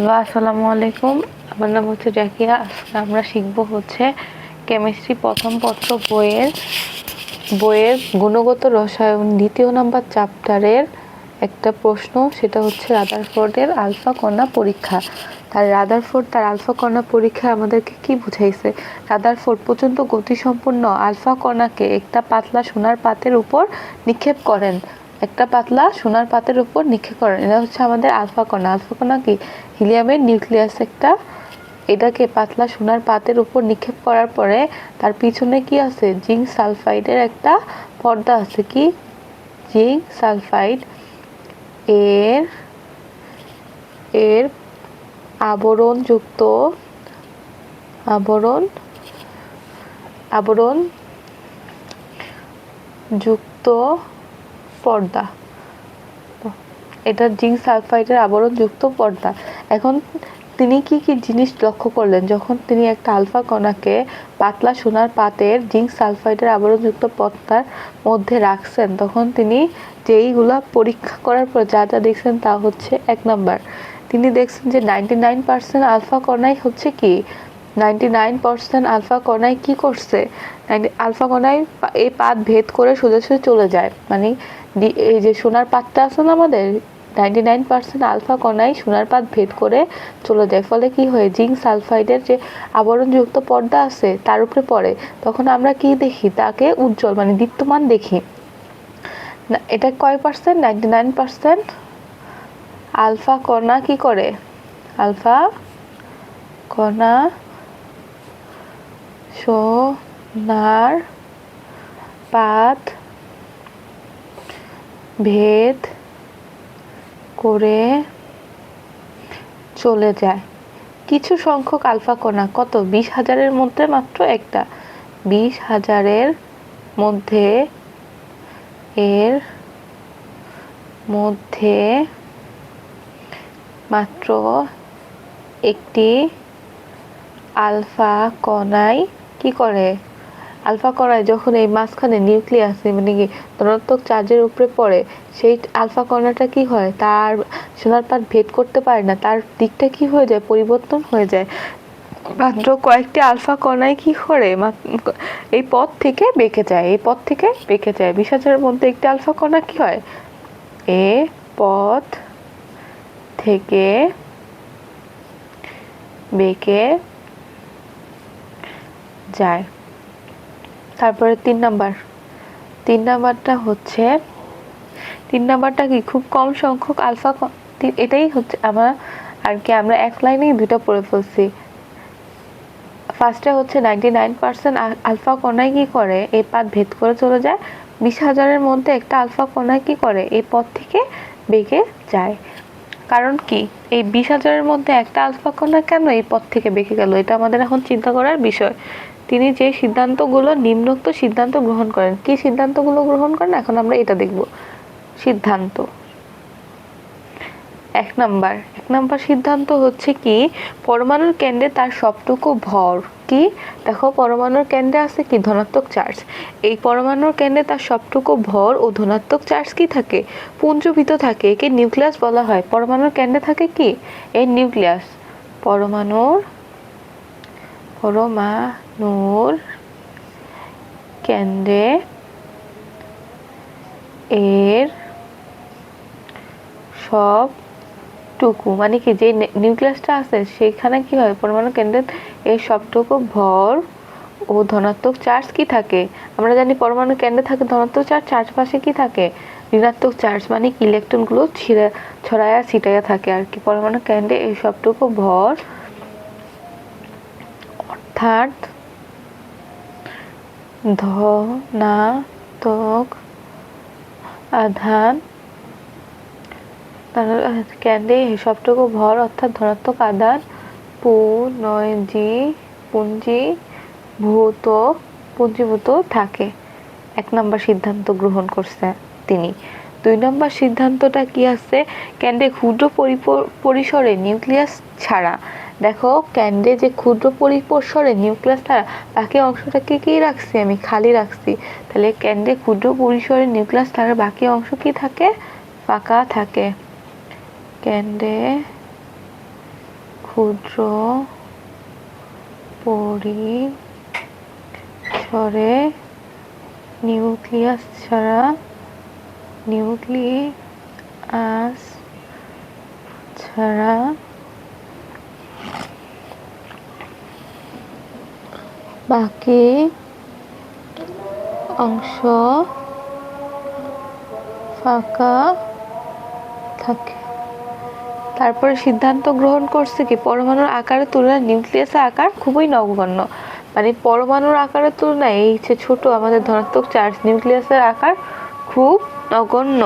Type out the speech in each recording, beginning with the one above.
Hello, আসসালামু আলাইকুম। আমার নাম হচ্ছে জাকিয়া। আজকে আমরা শিখবো হচ্ছে কেমিস্ট্রি প্রথম পত্র বইয়ের গুণগত রসায়ন দ্বিতীয় নাম্বার চ্যাপ্টারের একটা প্রশ্ন। সেটা হচ্ছে রাদারফোর্ডের আলফা কণা পরীক্ষা। রাদারফোর্ড তার আলফা কণা পরীক্ষায় আমাদেরকে কি বুঝাইছে? রাদারফোর্ড পর্যন্ত গতিসম্পন্ন আলফা কণাকে একটা পাতলা সোনার পাতের উপর নিক্ষেপ করেন। এটা হচ্ছে আমাদের আলফা কণা। আলফা কণা কি? হিলিয়ামের নিউক্লিয়াস একটা। এটাকে পাতলা সোনার পাতের উপর নিক্ষেপ করার পরে তার পিছনে কি আছে? জিঙ্ক সালফাইডের একটা পর্দা আছে। কি? জিঙ্ক সালফাইড এর এর আবরণযুক্ত পর্দা। এটা জিঙ্ক সালফাইডের আবরণযুক্ত পর্দা। এখন তিনি কি কি জিনিস লক্ষ্য করলেন যখন তিনি একটা আলফা কণাকে পাতলা সোনার পাতের জিঙ্ক সালফাইডের আবরণযুক্ত পর্দার মধ্যে রাখছেন? তখন তিনি যেইগুলা পরীক্ষা করার পর যা যা দেখছেন তা হচ্ছে, 1 নাম্বার, তিনি দেখছেন যে 99% আলফা কণাই হচ্ছে কি, 99% আলফা কণাই কি করছে, আলফা কণাই এই পাত ভেদ করে সোজা চলে যায়। মানে এই যে সোনার পাতটা আছে না আমাদের, 99% আলফা কণাই সোনার পাত ভেদ করে চলে যায়। ফলে কি হয়? জিঙ্ক সালফাইডের যে আবরণযুক্ত পর্দা আছে তার উপরে পড়ে। তখন আমরা কি দেখি? তাকে উজ্জ্বল মানে দীপ্তমান দেখি। এটা কয় পার্সেন্ট? 99% আলফা কণা কি করে? আলফা কণা সোনার পাত ভেদ করে চলে যায়। কিছু সংখ্যক আলফা কণা, কত? 20,000-এর মধ্যে মাত্র একটা, 20,000-এর মধ্যে মাত্র একটি আলফা কণাই কি করে? আলফা কণায় যখন এই মাঝখানে নিউক্লিয়াস মানে কি ধনাত্মক চার্জের উপরে পড়ে, সেই আলফা কণাটা কি হয়? তার সোনার পাত ভেদ করতে পারে না, তার দিকটা কি হয়ে যায়? পরিবর্তন হয়ে যায়। মাত্র কয়েকটি আলফা কণাই কি করে? এই পথ থেকে বেঁকে যায়। 20,000-এর মধ্যে একটি আলফা কণা কি হয়? এ পথ থেকে বেঁকে যায়। তারপরে 3 নাম্বারটা হচ্ছে, 3 নাম্বারটা কি? খুব কম সংখ্যক আলফা, এটাই হচ্ছে আমরা এক লাইনেই দুটো পড়ে ফেলছি। ফার্স্টে হচ্ছে 99% আলফা কণাই কি করে? এই পাত ভেদ করে চলে যায়। 20,000-এর মধ্যে একটা আলফা কণাই কি করে? এই পথ থেকে বেঁকে যায়। কারণ কি? এই 20,000-এর মধ্যে একটা আলফা কণা কেন এই পথ থেকে বেঁকে গেল? এটা আমাদের এখন চিন্তা করার বিষয়। তিনি যে সিদ্ধান্তগুলো, নিম্নোক্ত সিদ্ধান্ত গ্রহণ করেন। কি সিদ্ধান্তগুলো গ্রহণ করেন? এখন আমরা এটা দেখব। সিদ্ধান্ত 1 নাম্বার সিদ্ধান্ত হচ্ছে কি? পরমাণুর কেন্দ্রে তার সবটুকু ভর কি? দেখো, পরমাণুর কেন্দ্রে আছে কি? ধনাত্মক চার্জ। এই পরমাণুর কেন্দ্রে তার সবটুকু ভর ও ধনাত্মক চার্জ কি থাকে? পুঞ্জীভূত থাকে। একে নিউক্লিয়াস বলা হয়। পরমাণুর কেন্দ্রে থাকে কি? এই নিউক্লিয়াস। পরমাণুর কেন্দ্রে এর সবটুকু মানে কি, যে নিউক্লিয়াসটা আছে সেখানে কি হয়? পরমাণু কেন্দ্রে এর সবটুকু ভর ও ধনাত্মক চার্জ কি থাকে? আমরা জানি পরমাণু কেন্দ্রে থাকে ধনাত্মক চার্জ, চারপাশে কি থাকে? ঋণাত্মক চার্জ, মানে কি ইলেকট্রনগুলো ছড়ায়া ছিটাইয়া থাকে আর কি। পরমাণু কেন্দ্রে এই সবটুকু ভর অর্থাৎ ধনাত্মক আধান, কেন্দ্রে সবটুকু ভর অর্থাৎ ধনাত্মক আধান পুঞ্জীভূত থাকে। 1 নম্বর সিদ্ধান্ত গ্রহণ করছে তিনি। 2 নম্বর সিদ্ধান্তটা কি আছে? কেন্দ্রে ক্ষুদ্র পরিসরে নিউক্লিয়াস ছাড়া। দেখো, কেন্দ্রে যে ক্ষুদ্র পরিসরে নিউক্লিয়াস ছাড়া বাকি অংশটাকে কি রাখছি? আমি খালি রাখছি। তাহলে কেন্দ্রে ক্ষুদ্র পরিসরে নিউক্লিয়াস ছাড়া বাকি অংশ কি থাকে? ফাঁকা থাকে। কেন্দ্রে ক্ষুদ্র পরিসরে নিউক্লিয়াস ছাড়া বাকি অংশ ফাঁকা থাকে। তারপরে সিদ্ধান্ত গ্রহণ করছে কি পরমাণুর আকারের তুলনায় নিউক্লিয়াসের আকার খুবই নগণ্য, মানে পরমাণুর আকারের তুলনায় এই যে ছোট আমাদের ধনাত্মক চার্জ নিউক্লিয়াসের আকার খুব নগণ্য।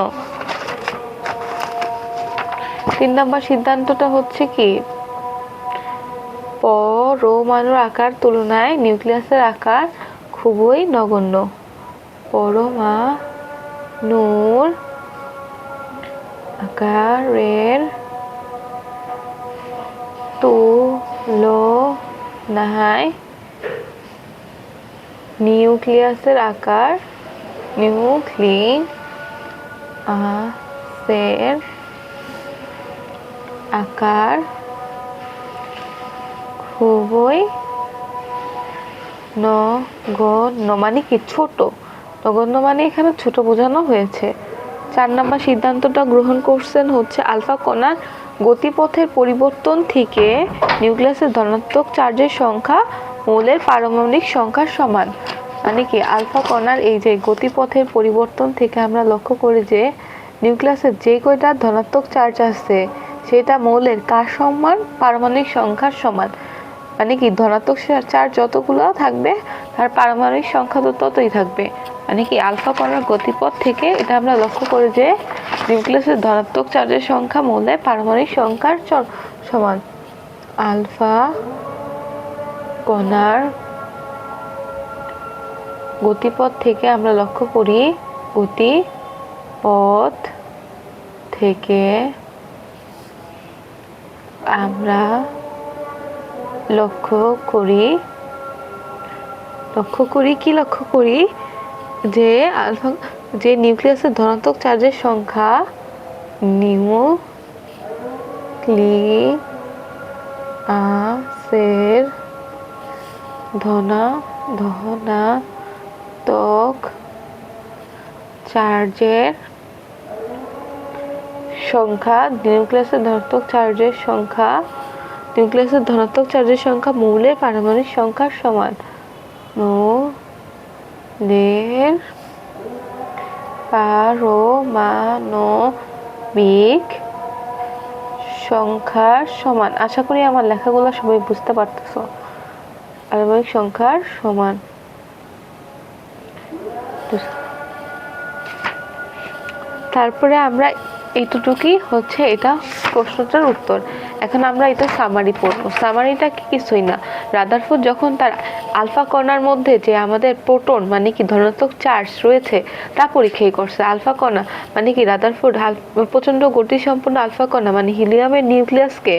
3 নম্বর সিদ্ধান্তটা হচ্ছে কি পরমাণুর আকার তুলনায় নিউক্লিয়াসের আকার খুবই নগণ্য। পরমাণুর আকারের তুলনায় নিউক্লিয়াসের আকার খুবই নগণ্য, মানে কি ছোট। নগণ্য মানে এখানে ছোট বোঝানো হয়েছে। 4 নম্বর সিদ্ধান্তটা গ্রহণ করছেন হচ্ছে আলফা কণার গতিপথের পরিবর্তন থেকে নিউক্লিয়াসের ধনাত্মক চার্জের সংখ্যা মৌলের পারমাণবিক সংখ্যার সমান। মানে কি আলফা কণার এই যে গতিপথের পরিবর্তন থেকে আমরা লক্ষ্য করি যে নিউক্লিয়াসের যে কয়টা ধনাত্মক চার্জ আছে সেটা মৌলের কার সমান? পারমাণবিক সংখ্যার সমান। মানে কি ধনাত্মক চার্জ যতগুলো থাকবে তার পারমাণবিক সংখ্যা তো ততই থাকবে। মানে কি আলফা কণার গতিপথ থেকে এটা আমরা লক্ষ্য করি যে নিউক্লিয়াসের ধনাত্মক চার্জের সংখ্যা মৌলের পারমাণবিক সংখ্যার সমান। আলফা কণার গতিপথ থেকে আমরা লক্ষ্য করি যে আলফা যে নিউক্লিয়াসের ধনাত্মক চার্জের সংখ্যা নিউক্লিয়াসের ধনাত্মক চার্জের সংখ্যা মৌলের পারমাণবিক সংখ্যার সমান। মৌলের পারমাণবিক সংখ্যার সমান। আশা করি আমার লেখাগুলো সবাই বুঝতে পারতেছো। পারমাণবিক সংখ্যার সমান। তারপরে আমরা এইটুকুই হচ্ছে এটা প্রশ্নটার উত্তর। এখন আমরা এটা সামারি পড়বো। সামারিটা কিছুই না, রাদারফোর্ড যখন তার আলফা কণার মধ্যে যে আমাদের প্রোটন মানে কি ধনাত্মক চার্জ রয়েছে তা পরীক্ষা করছে। আলফা কণা মানে কি রাদারফোর্ড প্রচন্ড গতিসম্পন্ন আলফা কণা মানে হিলিয়ামের নিউক্লিয়াসকে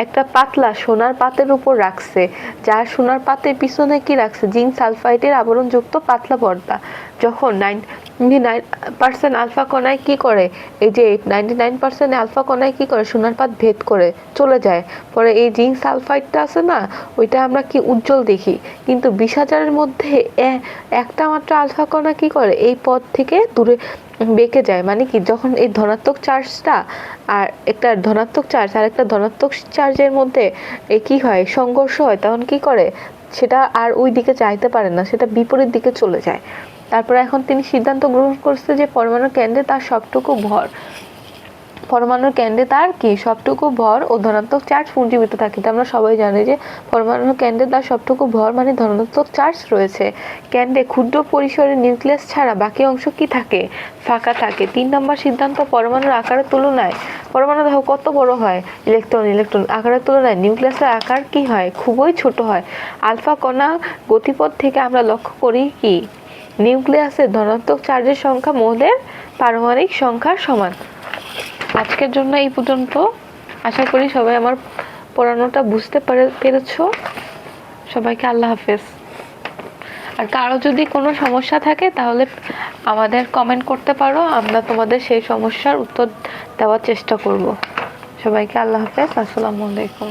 একটা পাতলা সোনার পাতের উপর রাখছে, যার সোনার পাতের পিছনে কি রাখছে জিঙ্ক সালফাইডের আবরণযুক্ত পাতলা পর্দা। যখন 99% আলফা কণায় কি করে, এই যে 99% আলফা কণায় কি করে সোনার পাত ভেদ করে চলে যায়, পরে এই জিঙ্ক সালফাইডটা আছে না ওইটা আমরা কি উজ্জ্বল দেখি, কিন্তু 20,000-এর মধ্যে একটা মাত্র আলফা কণা কি করে এই পথ থেকে দূরে বেঁকে যায়। মানে কি যখন এই ধনাত্মক চার্জটা আর একটা ধনাত্মক চার্জ আর একটা ধনাত্মক চার্জের মধ্যে কি হয় সংঘর্ষ হয়, তখন কি করে সেটা আর ওই দিকে যাইতে পারে না, সেটা বিপরীত দিকে চলে যায়। তারপরে এখন তিনি সিদ্ধান্ত গ্রহণ করছে যে পরমাণুর কেন্দ্রে তার সবটুকু ভর ও ধনাত্মক চার্জ পুঞ্জীভূত থাকে। আমরা সবাই জানি যে পরমাণুর কেন্দ্রে তার সবটুকু ভর মানে ধনাত্মক চার্জ রয়েছে। কেন্দ্রে ক্ষুদ্র পরিসরের নিউক্লিয়াস ছাড়া বাকি অংশ কি থাকে? ফাঁকা থাকে। 3 নম্বর সিদ্ধান্ত পরমাণুর আকারের তুলনায় পরমাণু দেখো কত বড় হয়, ইলেকট্রন আকারের তুলনায় নিউক্লিয়াসের আকার কি হয়? খুবই ছোট হয়। আলফা কণা গতিপথ থেকে আমরা লক্ষ্য করি কি নিউক্লিয়াসের ধনাত্মক চার্জের সংখ্যা মৌলের পারমাণবিক সংখ্যার সমান। আজকের জন্য এই পর্যন্ত। আশা করি সবাই আমার পড়ানোটা বুঝতে পেরেছো। সবাইকে আল্লাহ হাফেজ। আর কারো যদি কোনো সমস্যা থাকে তাহলে আমাদের কমেন্ট করতে পারো, আমরা তোমাদের সেই সমস্যার উত্তর দেওয়ার চেষ্টা করব। সবাইকে আল্লাহ হাফেজ। আসসালামু আলাইকুম।